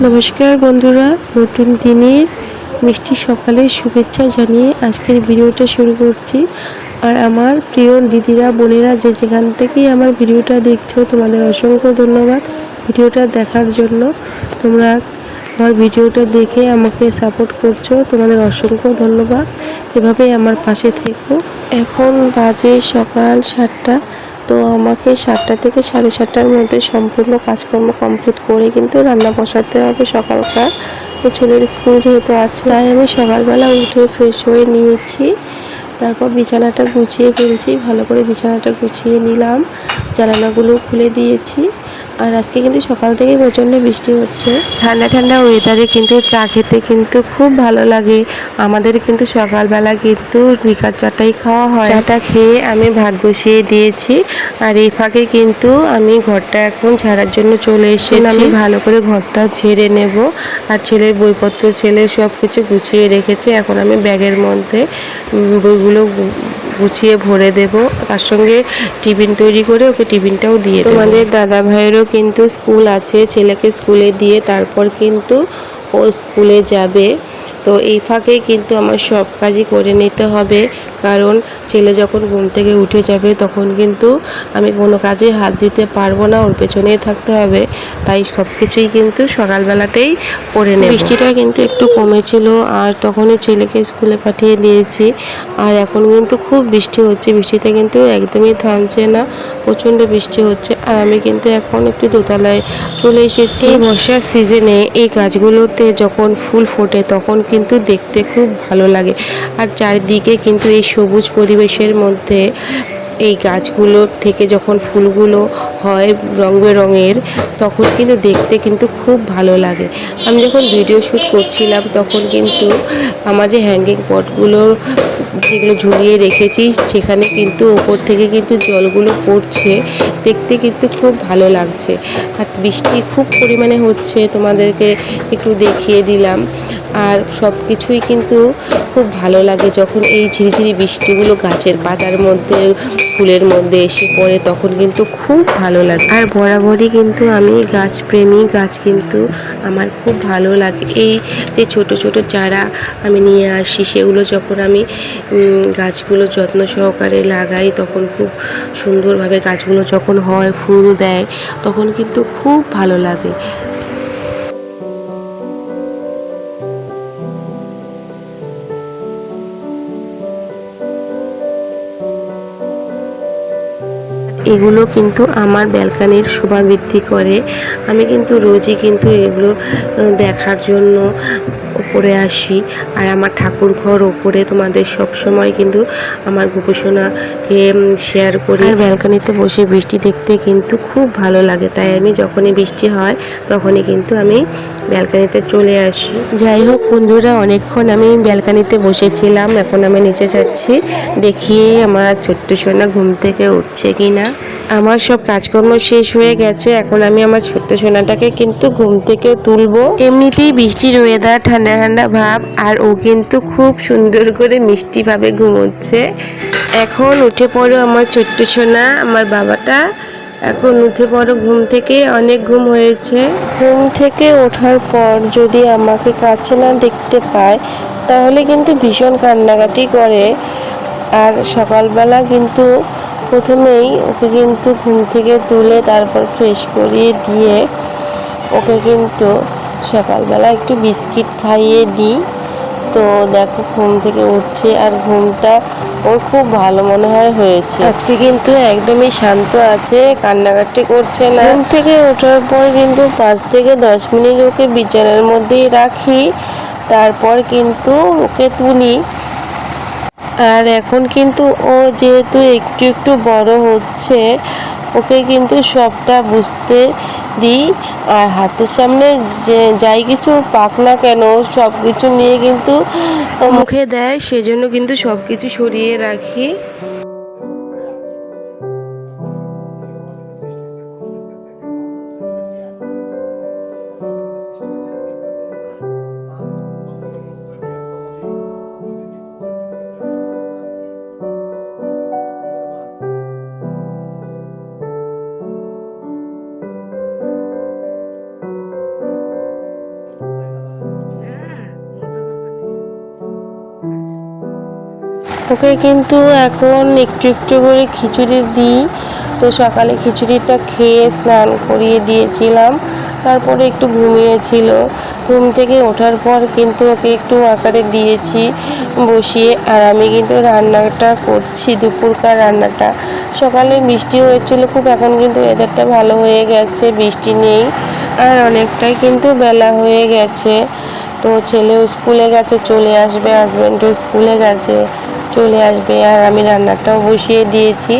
নমস্কার বন্ধুরা, নতুন দিনের মিষ্টি সকালের শুভেচ্ছা জানিয়ে আজকের ভিডিওটা শুরু করছি। আর আমার প্রিয় দিদিরা বোনেরা যে যেখান থেকেই আমার ভিডিওটা দেখছো, তোমাদের অসংখ্য ধন্যবাদ ভিডিওটা দেখার জন্য। তোমরা আমার ভিডিওটা দেখে আমাকে সাপোর্ট করছো, তোমাদের অসংখ্য ধন্যবাদ। এভাবেই আমার পাশে থেকো। এখন বাজে সকাল 7টা। তো আমাকে 7টা থেকে 7:30টার মধ্যে সম্পূর্ণ কাজকর্ম কমপ্লিট করে কিন্তু রান্না বসাতে হবে সকালকার। তো ছেলের স্কুল যেহেতু আছে, তাই আমি সকালবেলা উঠে ফ্রেশ হয়ে নিয়েছি। তারপর বিছানাটা গুছিয়ে ফেলছি, ভালো করে বিছানাটা গুছিয়ে নিলাম, জানালাগুলো খুলে দিয়েছি। আর আজকে কিন্তু সকাল থেকে প্রচণ্ড বৃষ্টি হচ্ছে। ঠান্ডা ঠান্ডা ওয়েদারে কিন্তু চা খেতে কিন্তু খুব ভালো লাগে। আমাদের কিন্তু সকালবেলা কিন্তু লিকার চাটাই খাওয়া হয়। চাটা খেয়ে আমি ভাত বসিয়ে দিয়েছি। আর এই ফাঁকে কিন্তু আমি ঘরটা এখন ঝাড়ার জন্য চলে এসেছি। আমি ভালো করে ঘরটা ঝেড়ে নেব। আর ছেলের বইপত্র, ছেলের সব কিছু গুছিয়ে রেখেছে। এখন আমি ব্যাগের মধ্যে বইগুলো গুছিয়ে ভরে দেব, তার সঙ্গে টিফিন তৈরি করে ওকে টিফিনটাও দিয়ে দেব। তোমাদের দাদা ভাইয়েরও কিন্তু স্কুল আছে, ছেলেকে স্কুলে দিয়ে তারপর কিন্তু ও স্কুলে যাবে। তো এই ফাঁকে কিন্তু আমার সব কাজই করে নিতে হবে, কারণ ছেলে যখন ঘুম থেকে উঠে যাবে তখন কিন্তু আমি কোনো কাজে হাত দিতে পারবো না, ওর পেছনেই থাকতে হবে। তাই সব কিছুই কিন্তু সকালবেলাতেই করে নেব। বৃষ্টিটা কিন্তু একটু কমেছিল, আর তখনই ছেলেকে স্কুলে পাঠিয়ে দিয়েছি। আর এখন কিন্তু খুব বৃষ্টি হচ্ছে, বৃষ্টিতে কিন্তু একদমই থামছে না, প্রচণ্ড বৃষ্টি হচ্ছে। আর আমি কিন্তু এখন একটু দোতলায় চলে এসেছি। বর্ষার সিজনে এই গাছগুলোতে যখন ফুল ফোটে তখন কিন্তু দেখতে খুব ভালো লাগে। আর চারিদিকে কিন্তু এই সবুজ পরিবেশের মধ্যে এই গাছগুলোর থেকে যখন ফুলগুলো হয় রং বেরঙের, তখন কিন্তু দেখতে কিন্তু খুব ভালো লাগে। আমি যখন ভিডিও শ্যুট করছিলাম তখন কিন্তু আমার যে হ্যাঙ্গিং পটগুলো যেগুলো ঝুলিয়ে রেখেছি, সেখানে কিন্তু ওপর থেকে কিন্তু জলগুলো পড়ছে, দেখতে কিন্তু খুব ভালো লাগছে। আর বৃষ্টি খুব পরিমাণে হচ্ছে, তোমাদেরকে একটু দেখিয়ে দিলাম। আর সব কিছুই কিন্তু খুব ভালো লাগে যখন এই ঝিরিঝিরি বৃষ্টিগুলো গাছের পাতার মধ্যে, ফুলের মধ্যে এসে পড়ে, তখন কিন্তু খুব ভালো লাগে। আর বরাবরই কিন্তু আমি গাছপ্রেমী, গাছ কিন্তু আমার খুব ভালো লাগে। এই যে ছোট ছোট চারা আমি নিয়ে আসি, সেগুলো যখন আমি গাছগুলো যত্ন সহকারে লাগাই, তখন খুব সুন্দরভাবে গাছগুলো যখন হয়, ফুল দেয়, তখন কিন্তু খুব ভালো লাগে। এগুলো কিন্তু আমার ব্যালকানির শোভা বৃদ্ধি করে। আমি কিন্তু রোজই কিন্তু এগুলো দেখার জন্য ওপরে আসি। আর আমার ঠাকুর ঘর ওপরে, তোমাদের সব সময় কিন্তু আমার গোপোষণাকে শেয়ার করি। আর ব্যালকানিতে বসে বৃষ্টি দেখতে কিন্তু খুব ভালো লাগে, তাই আমি যখনই বৃষ্টি হয় তখনই কিন্তু আমি ব্যালকানিতে চলে আসি। যাই হোক বন্ধুরা, অনেকক্ষণ আমি ব্যালকানিতে বসেছিলাম, এখন আমি নিচে যাচ্ছি, দেখিয়ে আমার ছোট্ট সোনা ঘুম থেকে উঠছে কিনা। আমার সব কাজকর্ম শেষ হয়ে গেছে, এখন আমি আমার ছোট্ট সোনাটাকে কিন্তু ঘুম থেকে তুলবো। এমনিতেই বৃষ্টির ওয়েদার, ঠান্ডা ঠান্ডা ভাব, আর ও কিন্তু খুব সুন্দর করে মিষ্টিভাবে ঘুমোচ্ছে। এখন উঠে পড়ো আমার ছোট্ট সোনা, আমার বাবাটা। এখন উঠে পড়ো ঘুম থেকে, অনেক ঘুম হয়েছে। ঘুম থেকে ওঠার পর যদি আমাকে কাছে না দেখতে পায় তাহলে কিন্তু ভীষণ কান্নাকাটি করে। আর সকালবেলা কিন্তু প্রথমেই ওকে কিন্তু ঘুম থেকে তুলে তারপর ফ্রেশ করিয়ে দিয়ে ওকে কিন্তু সকালবেলা একটু বিস্কিট খাইয়ে দিই। তো দেখো ঘুম থেকে উঠছে, আর ঘুমটা ওর খুব ভালো মনে হয় হয়েছে। আজকে কিন্তু একদমই শান্ত আছে, কান্নাকাটি করছে না। ঘুম থেকে ওঠার পর কিন্তু 5 থেকে 10 মিনিট ওকে বিছানার মধ্যেই রাখি, তারপর কিন্তু ওকে তুলি। আর এখন কিন্তু ও যেহেতু একটু একটু বড় হচ্ছে, ওকে কিন্তু সবটা বুঝতে দিই। আর হাতের সামনে যে যাই কিছু পাক না কেন, সব কিছু নিয়ে কিন্তু মুখে দেয়, সেজন্য কিন্তু সব কিছু সরিয়ে রাখি। ওকে কিন্তু এখন একটু একটু করে খিচুড়ি দিই। তো সকালে খিচুড়িটা খেয়ে স্নান করিয়ে দিয়েছিলাম, তারপরে একটু ঘুমিয়েছিল। ঘুম থেকে ওঠার পর কিন্তু ওকে একটু আকারে দিয়েছি বসিয়ে। আর আমি কিন্তু রান্নাটা করছি, দুপুরকার রান্নাটা। সকালে বৃষ্টি হয়েছিল খুব, এখন কিন্তু ওয়েদারটা ভালো হয়ে গেছে, বৃষ্টি নেই। আর অনেকটাই কিন্তু বেলা হয়ে গেছে। তো ছেলেও স্কুলে গেছে, চলে আসবে, হাজব্যান্ডও স্কুলে গেছে, চলে আসবে। আর আমি রান্নাটাও বসিয়ে দিয়েছি।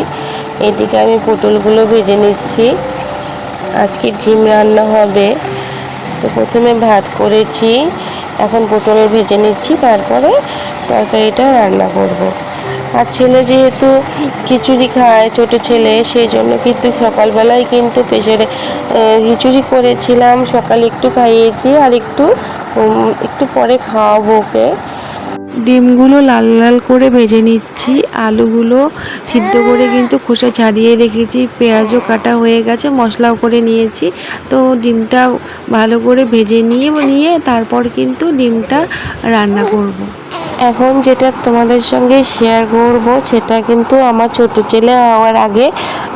এদিকে আমি পটলগুলো ভেজে নিচ্ছি, আজকে ডিম রান্না হবে। তো প্রথমে ভাত করেছি, এখন পটল ভেজে নিচ্ছি, তারপরে তরকারিটা রান্না করব। আর ছেলে যেহেতু খিচুড়ি খায়, ছোটো ছেলে, সেই জন্য কিন্তু সকালবেলায় কিন্তু প্রেসারে খিচুড়ি করেছিলাম। সকালে একটু খাইয়েছি, আর একটু পরে খাওয়াবো ওকে। ডিমগুলো লাল লাল করে ভেজে নিচ্ছি, আলুগুলো সিদ্ধ করে কিন্তু খোসা ছাড়িয়ে রেখেছি, পেঁয়াজও কাটা হয়ে গেছে, মশলাও করে নিয়েছি। তো ডিমটা ভালো করে ভেজে নিয়ে তারপর কিন্তু ডিমটা রান্না করব। এখন যেটা তোমাদের সঙ্গে শেয়ার করব, সেটা কিন্তু আমার ছোট ছেলে হওয়ার আগে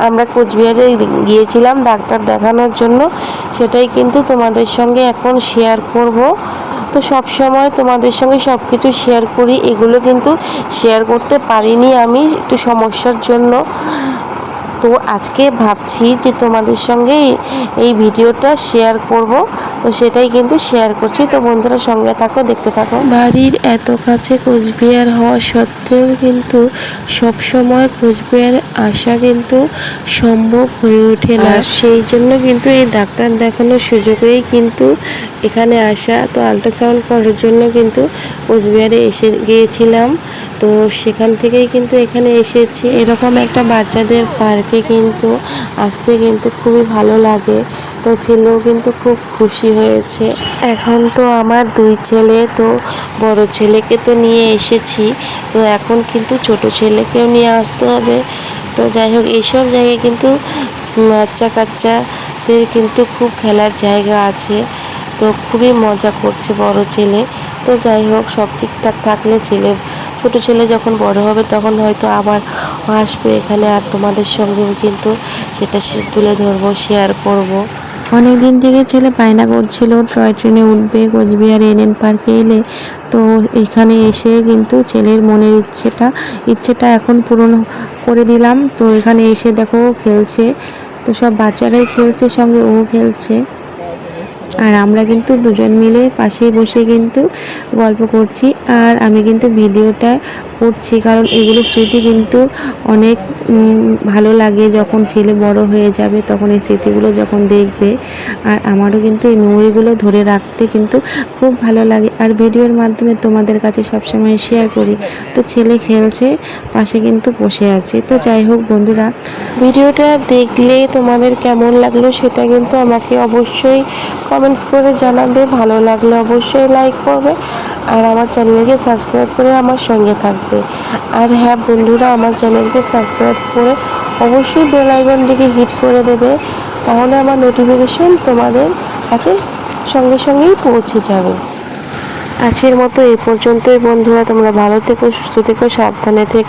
আমরা কোচবিহারে গিয়েছিলাম ডাক্তার দেখানোর জন্য। সেটাই কিন্তু তোমাদের সঙ্গে এখন শেয়ার করব। তো সব সময় তোমাদের সঙ্গে সব কিছু শেয়ার করি, এগুলো কিন্তু শেয়ার করতে পারিনি আমি একটু সমস্যার জন্য। তো আজকে ভাবছি যে তোমাদের সঙ্গে এই ভিডিওটা শেয়ার করব, তো সেটাই কিন্তু শেয়ার করছি। তো বন্ধুরা সঙ্গে থাকো, দেখতে থাকো। বাড়ির এত কাছে কোচবিহার হওয়া সত্ত্বেও কিন্তু সব সময় কোচবিহার আসা কিন্তু সম্ভব হয়ে ওঠে না। সেই জন্য কিন্তু এই ডাক্তার দেখানোর সুযোগেই কিন্তু এখানে আসা। তো আল্ট্রাসাউন্ড করার জন্য কিন্তু কোচবিহারে এসে গিয়েছিলাম। তো সেখান থেকেই কিন্তু এখানে এসেছি। এরকম একটা বাচ্চাদের পার্কে কিন্তু আসতে কিন্তু খুবই ভালো লাগে। তো ছেলেও কিন্তু খুব খুশি হয়েছে। এখন তো আমার দুই ছেলে, তো বড় ছেলেকে তো নিয়ে এসেছি, তো এখন কিন্তু ছোট ছেলেকেও নিয়ে আসতে হবে। তো যাই হোক, এইসব জায়গায় কিন্তু বাচ্চা কাচ্চাদের কিন্তু খুব খেলার জায়গা আছে। তো খুবই মজা করছে বড় ছেলে। তো যাই হোক, সব ঠিকঠাক থাকলে ছোটো ছেলে যখন বড় হবে তখন হয়তো আবার আসবে এখানে, আর তোমাদের সঙ্গেও কিন্তু সেটা তুলে ধরবো, শেয়ার করব। অনেক দিন থেকে ছেলে বায়না করছিল টয় ট্রেনে উঠবে কোচবিহার এনএন পার্কে এলে। তো এখানে এসে কিন্তু ছেলের মনের ইচ্ছেটা এখন পূরণ করে দিলাম। তো এখানে এসে দেখো খেলছে, তো সব বাচ্চারাই খেলছে, সঙ্গে ও খেলছে। আর আমরা কিন্তু দুজন মিলে পাশে বসে কিন্তু গল্প করছি। আর আমি কিন্তু ভিডিওটা করছি, কারণ এগুলো স্মৃতি কিন্তু অনেক ভালো লাগে। যখন ছেলে বড় হয়ে যাবে তখন এই স্মৃতিগুলো যখন দেখবে, আর আমারও কিন্তু এই মেমোরিগুলো ধরে রাখতে কিন্তু খুব ভালো লাগে। আর ভিডিওর মাধ্যমে তোমাদের কাছে সবসময় শেয়ার করি। তো ছেলে খেলছে, পাশে কিন্তু বসে আছে। তো যাই হোক বন্ধুরা, ভিডিওটা দেখলে তোমাদের কেমন লাগলো সেটা কিন্তু আমাকে অবশ্যই কমেন্টস করে জানাবে। ভালো লাগলে অবশ্যই লাইক করবে, আর আমার চ্যানেলকে সাবস্ক্রাইব করে আমার সঙ্গে থাকবে। আর হ্যাঁ বন্ধুরা, আমার চ্যানেলকে সাবস্ক্রাইব করে অবশ্যই বেল আইকনটিকে হিট করে দেবে, তাহলে আমার নোটিফিকেশন তোমাদের কাছে সঙ্গে সঙ্গেই পৌঁছে যাবে। আজকের মতো এই পর্যন্তই বন্ধুরা, তোমরা ভালো থেকো, সুস্থ থেকো, সাবধানে থেকো।